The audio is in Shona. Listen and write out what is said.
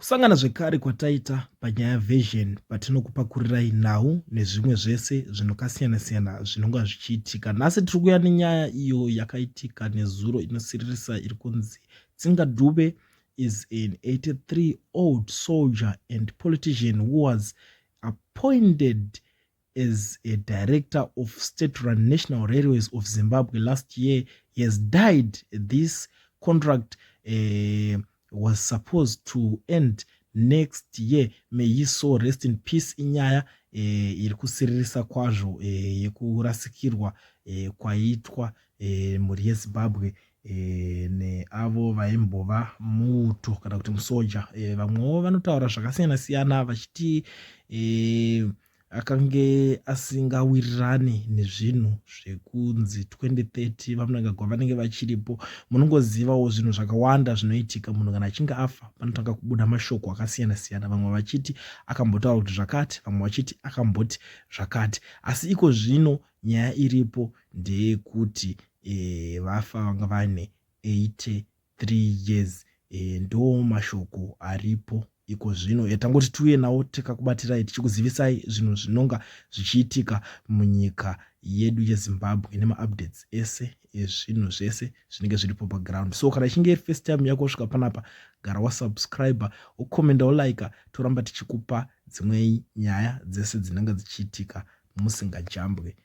Kusangana zvekare kwataita panyaya vision patinokupakurirai nhau nezvimwe zvese zvinokasiyana-siyana zvinonga zvichiitika. Nhasi tiri kuuya nenyaya iyo yakaitika nezuro inosiririsa iri kunzi Tsinga Dube is an 83-old soldier and politician who was appointed as a director of state-run National Railways of Zimbabwe last year. He has died. This contract was supposed to end next year. May he so rest in peace. Inyaya iri kusiririsa kwazvo yekurasikirwa kwaitwa mhuri yeZimbabwe neavo vaimbova muto kana kuti musoja. Vamwewo vanotaura zvakasiyana-siyana vachiti akange asingawirirani nezvinhu zvekunzi 2030 vamunangagwa vanenge vachiripo. Munongozivawo zvinhu zvakawanda zvinoitika munhu kana achinge afa. Panotanga kubuda mashoko akasiyana-siyana, vamwe vachiti akambotaura kuti zvakati, vamwe vachiti akamboti zvakati. Asi iko zvino nyaya iripo ndeyekuti vafa vanga vane 83 years. Ndo mashoko aripo iko zvino yatangoti tiuye nawo tikakubatirai tichikuzivisai zvinhu zvinonga zvichiitika munyika yedu yeZimbabwe ine maupdates ese ezvinhu zvese zvinenge zviripo paground. So kana ichinge iri first time yako kusvika panapa, gara wasubscribe, ukomenda, ulike, toramba tichikupa dzimwe nyaya dzese dzinenge dzichiitika musingajambwe.